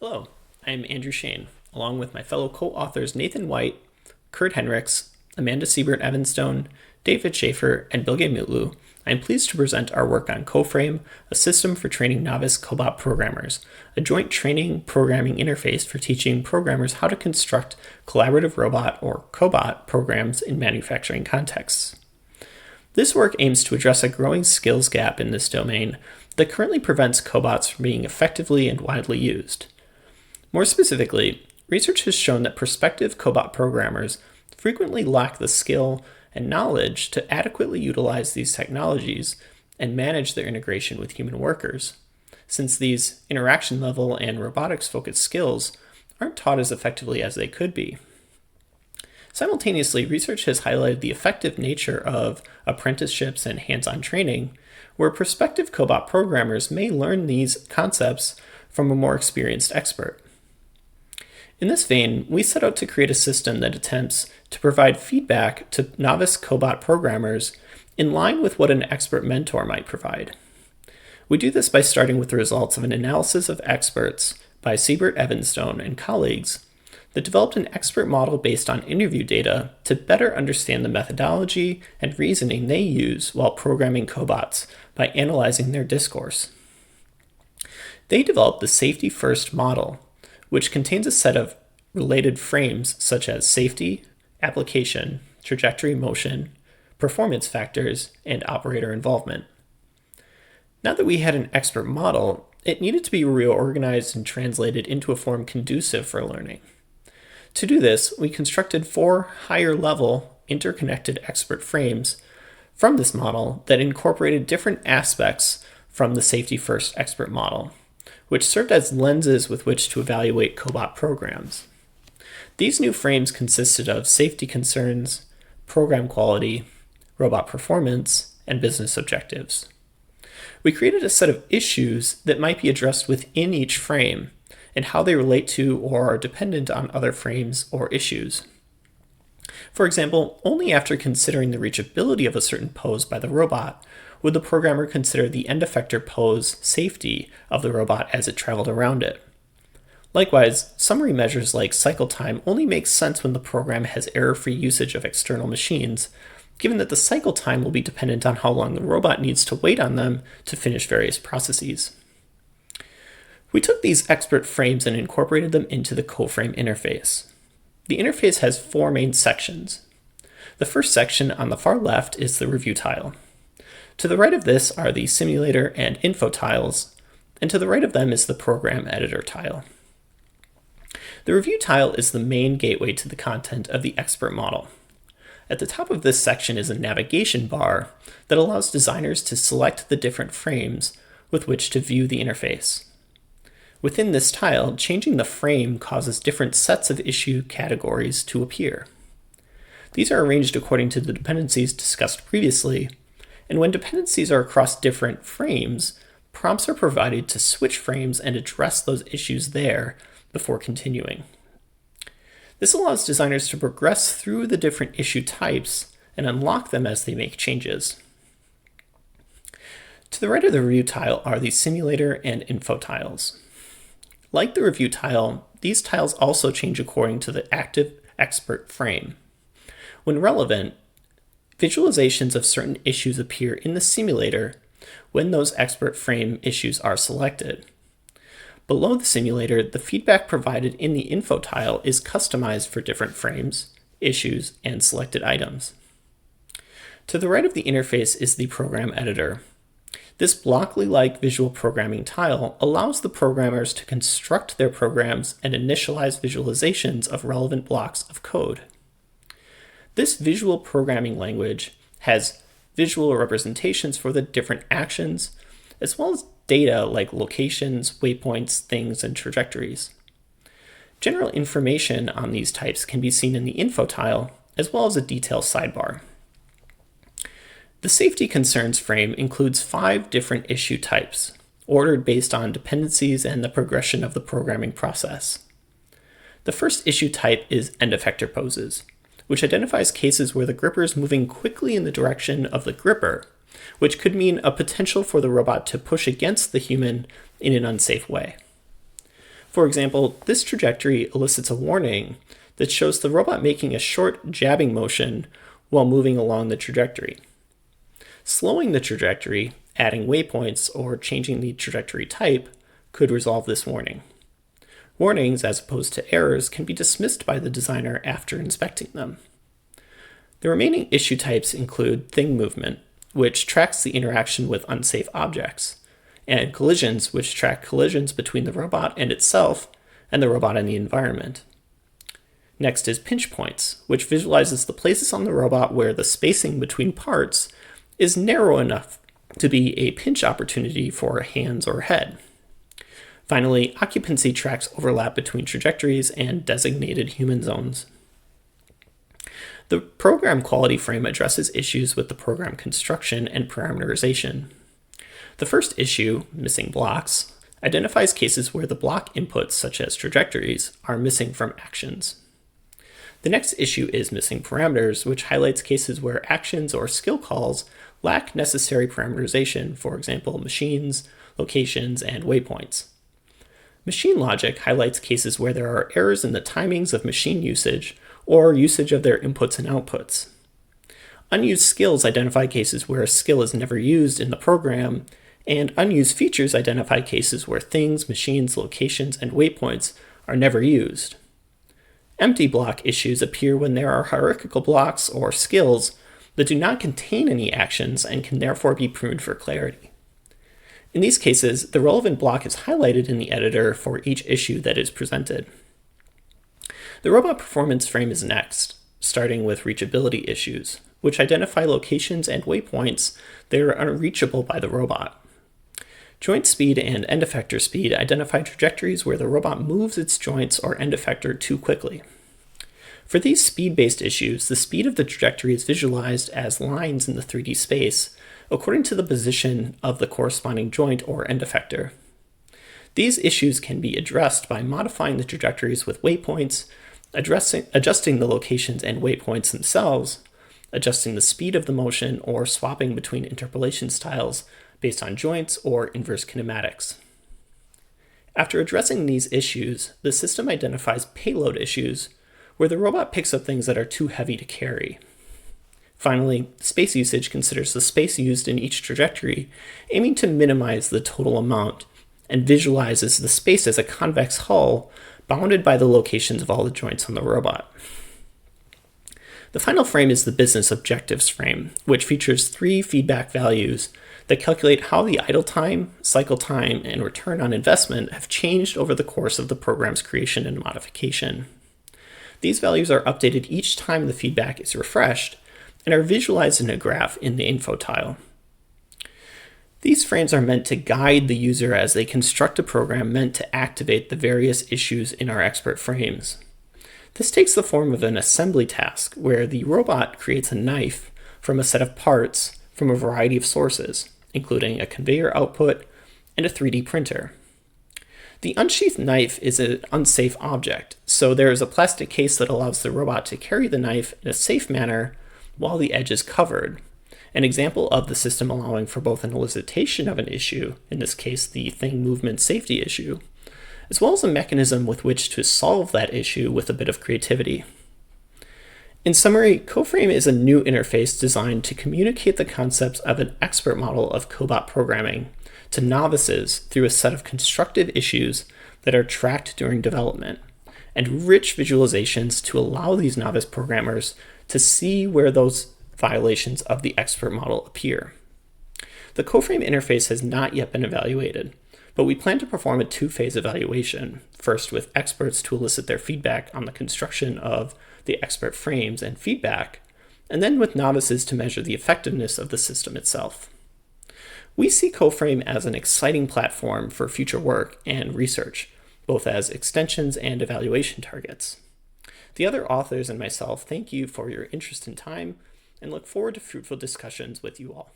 Hello, I'm Andrew Schoen, along with my fellow co-authors Nathan White, Curt Henrichs, Amanda Siebert-Evenstone, David Shaffer, and Bilge Mutlu. I am pleased to present our work on CoFrame, a system for training novice cobot programmers, a joint training programming interface for teaching programmers how to construct collaborative robot or cobot programs in manufacturing contexts. This work aims to address a growing skills gap in this domain that currently prevents cobots from being effectively and widely used. More specifically, research has shown that prospective cobot programmers frequently lack the skill and knowledge to adequately utilize these technologies and manage their integration with human workers, since these interaction level and robotics-focused skills aren't taught as effectively as they could be. Simultaneously, research has highlighted the effective nature of apprenticeships and hands-on training, where prospective cobot programmers may learn these concepts from a more experienced expert. In this vein, we set out to create a system that attempts to provide feedback to novice cobot programmers in line with what an expert mentor might provide. We do this by starting with the results of an analysis of experts by Siebert-Evenstone and colleagues that developed an expert model based on interview data to better understand the methodology and reasoning they use while programming cobots by analyzing their discourse. They developed the safety-first model, which contains a set of related frames such as safety, application, trajectory motion, performance factors, and operator involvement. Now that we had an expert model, it needed to be reorganized and translated into a form conducive for learning. To do this, we constructed 4 higher-level interconnected expert frames from this model that incorporated different aspects from the safety-first expert model, which served as lenses with which to evaluate cobot programs. These new frames consisted of safety concerns, program quality, robot performance, and business objectives. We created a set of issues that might be addressed within each frame and how they relate to or are dependent on other frames or issues. For example, only after considering the reachability of a certain pose by the robot would the programmer consider the end effector pose safety of the robot as it traveled around it. Likewise, summary measures like cycle time only make sense when the program has error-free usage of external machines, given that the cycle time will be dependent on how long the robot needs to wait on them to finish various processes. We took these expert frames and incorporated them into the CoFrame interface. The interface has 4 main sections. The first section on the far left is the review tile. To the right of this are the simulator and info tiles, and to the right of them is the program editor tile. The review tile is the main gateway to the content of the expert model. At the top of this section is a navigation bar that allows designers to select the different frames with which to view the interface. Within this tile, changing the frame causes different sets of issue categories to appear. These are arranged according to the dependencies discussed previously, and when dependencies are across different frames, prompts are provided to switch frames and address those issues there before continuing. This allows designers to progress through the different issue types and unlock them as they make changes. To the right of the review tile are the simulator and info tiles. Like the review tile, these tiles also change according to the active expert frame. When relevant, visualizations of certain issues appear in the simulator when those expert frame issues are selected. Below the simulator, the feedback provided in the info tile is customized for different frames, issues, and selected items. To the right of the interface is the program editor. This Blockly-like visual programming tile allows the programmers to construct their programs and initialize visualizations of relevant blocks of code. This visual programming language has visual representations for the different actions, as well as data like locations, waypoints, things, and trajectories. General information on these types can be seen in the info tile, as well as a detail sidebar. The safety concerns frame includes 5 different issue types, ordered based on dependencies and the progression of the programming process. The first issue type is end effector poses, which identifies cases where the gripper is moving quickly in the direction of the gripper, which could mean a potential for the robot to push against the human in an unsafe way. For example, this trajectory elicits a warning that shows the robot making a short jabbing motion while moving along the trajectory. Slowing the trajectory, adding waypoints, or changing the trajectory type could resolve this warning. Warnings, as opposed to errors, can be dismissed by the designer after inspecting them. The remaining issue types include thing movement, which tracks the interaction with unsafe objects, and collisions, which track collisions between the robot and itself and the robot and the environment. Next is pinch points, which visualizes the places on the robot where the spacing between parts is narrow enough to be a pinch opportunity for hands or head. Finally, occupancy tracks overlap between trajectories and designated human zones. The program quality frame addresses issues with the program construction and parameterization. The first issue, missing blocks, identifies cases where the block inputs, such as trajectories, are missing from actions. The next issue is missing parameters, which highlights cases where actions or skill calls lack necessary parameterization, for example, machines, locations, and waypoints. Machine logic highlights cases where there are errors in the timings of machine usage or usage of their inputs and outputs. Unused skills identify cases where a skill is never used in the program, and unused features identify cases where things, machines, locations, and waypoints are never used. Empty block issues appear when there are hierarchical blocks or skills that do not contain any actions and can therefore be pruned for clarity. In these cases, the relevant block is highlighted in the editor for each issue that is presented. The robot performance frame is next, starting with reachability issues, which identify locations and waypoints that are unreachable by the robot. Joint speed and end effector speed identify trajectories where the robot moves its joints or end effector too quickly. For these speed-based issues, the speed of the trajectory is visualized as lines in the 3D space, according to the position of the corresponding joint or end effector. These issues can be addressed by modifying the trajectories with waypoints, adjusting the locations and waypoints themselves, adjusting the speed of the motion, or swapping between interpolation styles based on joints or inverse kinematics. After addressing these issues, the system identifies payload issues, where the robot picks up things that are too heavy to carry. Finally, space usage considers the space used in each trajectory, aiming to minimize the total amount, and visualizes the space as a convex hull bounded by the locations of all the joints on the robot. The final frame is the business objectives frame, which features 3 feedback values that calculate how the idle time, cycle time, and return on investment have changed over the course of the program's creation and modification. These values are updated each time the feedback is refreshed, and are visualized in a graph in the info tile. These frames are meant to guide the user as they construct a program meant to activate the various issues in our expert frames. This takes the form of an assembly task where the robot creates a knife from a set of parts from a variety of sources, including a conveyor output and a 3D printer. The unsheathed knife is an unsafe object, so there is a plastic case that allows the robot to carry the knife in a safe manner while the edge is covered, an example of the system allowing for both an elicitation of an issue, in this case the thing movement safety issue, as well as a mechanism with which to solve that issue with a bit of creativity. In summary, CoFrame is a new interface designed to communicate the concepts of an expert model of cobot programming to novices through a set of constructive issues that are tracked during development, and rich visualizations to allow these novice programmers to see where those violations of the expert model appear. The CoFrame interface has not yet been evaluated, but we plan to perform a 2-phase evaluation, first with experts to elicit their feedback on the construction of the expert frames and feedback, and then with novices to measure the effectiveness of the system itself. We see CoFrame as an exciting platform for future work and research, both as extensions and evaluation targets. The other authors and myself thank you for your interest and time, and look forward to fruitful discussions with you all.